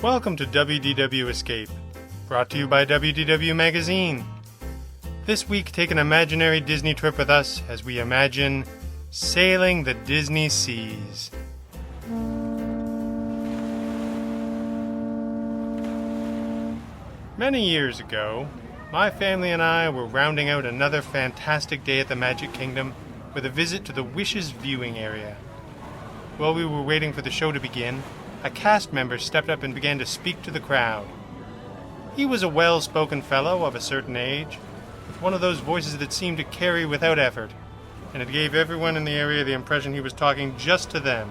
Welcome to WDW Escape, brought to you by WDW Magazine. This week, take an imaginary Disney trip with us as we imagine sailing the Disney seas. Many years ago, my family and I were rounding out another fantastic day at the Magic Kingdom with a visit to the Wishes viewing area. While we were waiting for the show to begin, a cast member stepped up and began to speak to the crowd. He was a well-spoken fellow of a certain age, with one of those voices that seemed to carry without effort, and it gave everyone in the area the impression he was talking just to them,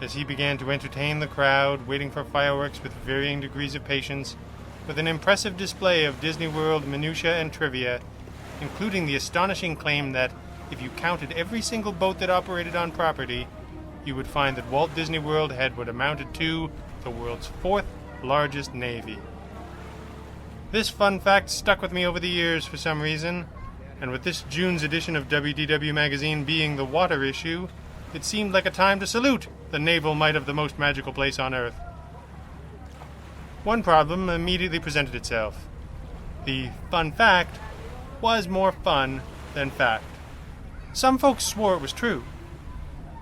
as he began to entertain the crowd, waiting for fireworks with varying degrees of patience, with an impressive display of Disney World minutiae and trivia, including the astonishing claim that, if you counted every single boat that operated on property, you would find that Walt Disney World had what amounted to the world's fourth largest navy. This fun fact stuck with me over the years for some reason, and with this June's edition of WDW Magazine being the water issue, it seemed like a time to salute the naval might of the most magical place on Earth. One problem immediately presented itself. The fun fact was more fun than fact. Some folks swore it was true.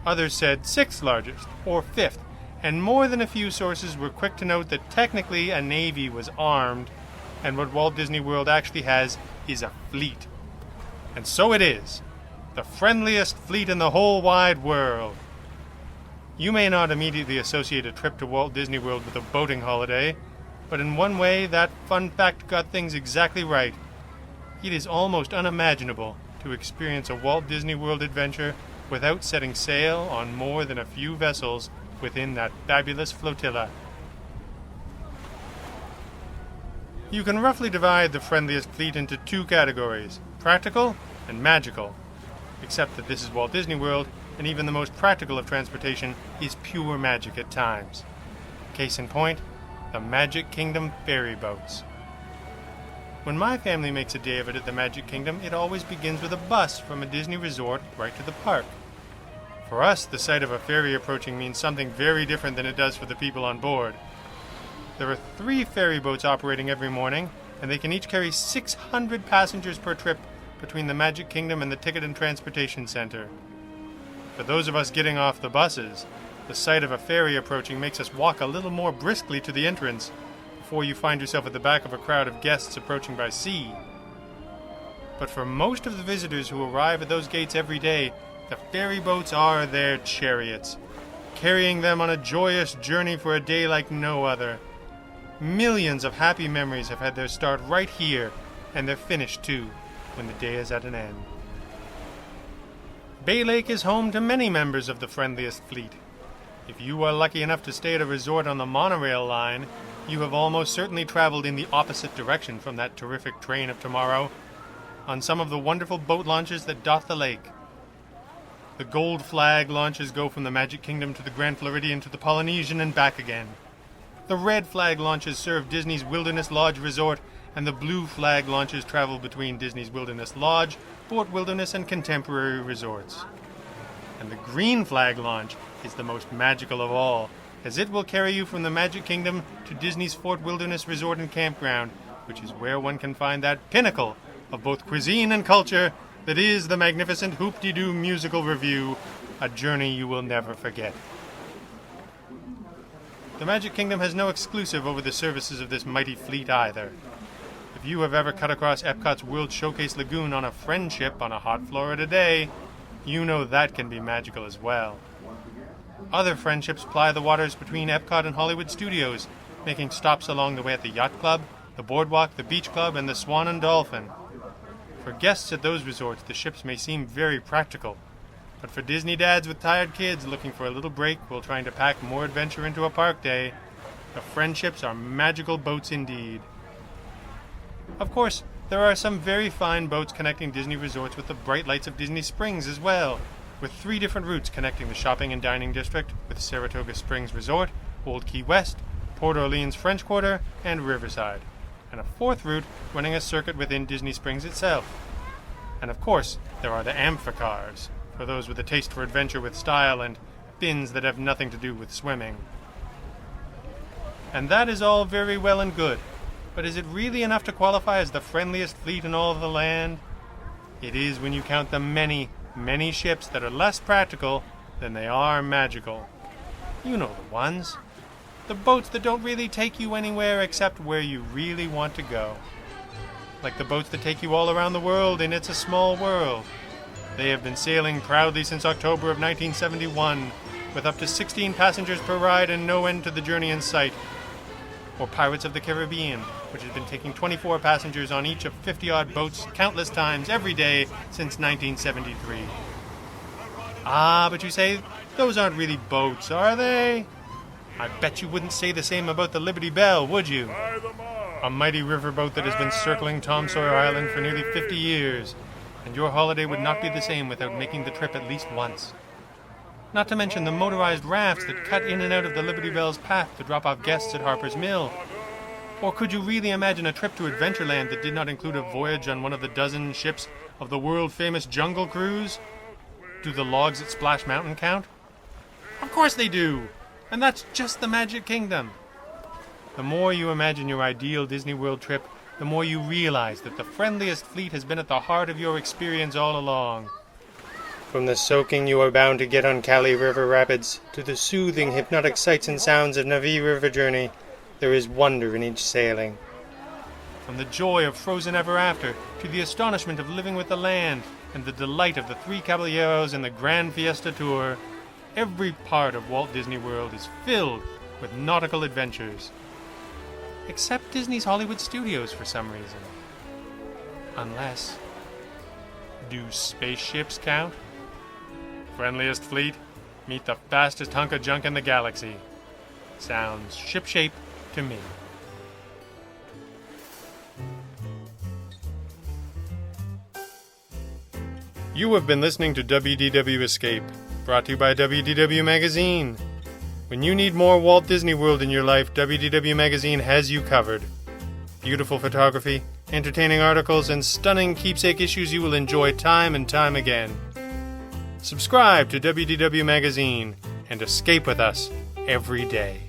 Others said sixth largest, or fifth, and more than a few sources were quick to note that technically a navy was armed, and what Walt Disney World actually has is a fleet. And so it is, the friendliest fleet in the whole wide world. You may not immediately associate a trip to Walt Disney World with a boating holiday, but in one way that fun fact got things exactly right. It is almost unimaginable to experience a Walt Disney World adventure without setting sail on more than a few vessels within that fabulous flotilla. You can roughly divide the friendliest fleet into two categories, practical and magical, except that this is Walt Disney World, and even the most practical of transportation is pure magic at times. Case in point, the Magic Kingdom ferry boats. When my family makes a day of it at the Magic Kingdom, it always begins with a bus from a Disney resort right to the park. For us, the sight of a ferry approaching means something very different than it does for the people on board. There are 3 ferry boats operating every morning, and they can each carry 600 passengers per trip between the Magic Kingdom and the Ticket and Transportation Center. For those of us getting off the buses, the sight of a ferry approaching makes us walk a little more briskly to the entrance before you find yourself at the back of a crowd of guests approaching by sea. But for most of the visitors who arrive at those gates every day, the ferry boats are their chariots, carrying them on a joyous journey for a day like no other. Millions of happy memories have had their start right here, and their finish too, when the day is at an end. Bay Lake is home to many members of the friendliest fleet. If you are lucky enough to stay at a resort on the monorail line, you have almost certainly traveled in the opposite direction from that terrific train of tomorrow, on some of the wonderful boat launches that dot the lake. The Gold Flag launches go from the Magic Kingdom to the Grand Floridian to the Polynesian and back again. The Red Flag launches serve Disney's Wilderness Lodge Resort, and the Blue Flag launches travel between Disney's Wilderness Lodge, Fort Wilderness, and Contemporary resorts. And the Green Flag launch is the most magical of all, as it will carry you from the Magic Kingdom to Disney's Fort Wilderness Resort and Campground, which is where one can find that pinnacle of both cuisine and culture that is the magnificent Hoop-de-Doo musical review, a journey you will never forget. The Magic Kingdom has no exclusive over the services of this mighty fleet either. If you have ever cut across Epcot's World Showcase Lagoon on a Friendship on a hot Florida day, you know that can be magical as well. Other Friendships ply the waters between Epcot and Hollywood Studios, making stops along the way at the Yacht Club, the Boardwalk, the Beach Club, and the Swan and Dolphin. For guests at those resorts, the ships may seem very practical, but for Disney dads with tired kids looking for a little break while trying to pack more adventure into a park day, the Friendships are magical boats indeed. Of course, there are some very fine boats connecting Disney resorts with the bright lights of Disney Springs as well, with 3 different routes connecting the shopping and dining district with Saratoga Springs Resort, Old Key West, Port Orleans French Quarter, and Riverside, and a 4th route running a circuit within Disney Springs itself. And of course, there are the Amphicars, for those with a taste for adventure with style and fins that have nothing to do with swimming. And that is all very well and good. But is it really enough to qualify as the friendliest fleet in all of the land? It is when you count the many, many ships that are less practical than they are magical. You know the ones. The boats that don't really take you anywhere except where you really want to go. Like the boats that take you all around the world in It's a Small World. They have been sailing proudly since October of 1971, with up to 16 passengers per ride and no end to the journey in sight. Or Pirates of the Caribbean, which has been taking 24 passengers on each of 50-odd boats countless times every day since 1973. Ah, but you say, those aren't really boats, are they? I bet you wouldn't say the same about the Liberty Belle, would you? A mighty riverboat that has been circling Tom Sawyer Island for nearly 50 years, and your holiday would not be the same without making the trip at least once. Not to mention the motorized rafts that cut in and out of the Liberty Belle's path to drop off guests at Harper's Mill. Or could you really imagine a trip to Adventureland that did not include a voyage on one of the dozen ships of the world-famous Jungle Cruise? Do the logs at Splash Mountain count? Of course they do! And that's just the Magic Kingdom. The more you imagine your ideal Disney World trip, the more you realize that the friendliest fleet has been at the heart of your experience all along. From the soaking you are bound to get on Cali River Rapids, to the soothing, hypnotic sights and sounds of Navi River Journey, there is wonder in each sailing. From the joy of Frozen Ever After, to the astonishment of Living with the Land, and the delight of the Three Caballeros and the Grand Fiesta Tour, every part of Walt Disney World is filled with nautical adventures. Except Disney's Hollywood Studios for some reason. Unless... do spaceships count? Friendliest fleet? Meet the fastest hunk of junk in the galaxy. Sounds shipshape to me. You have been listening to WDW Escape, brought to you by WDW Magazine. When you need more Walt Disney World in your life, WDW Magazine has you covered. Beautiful photography, entertaining articles, and stunning keepsake issues you will enjoy time and time again. Subscribe to WDW Magazine and escape with us every day.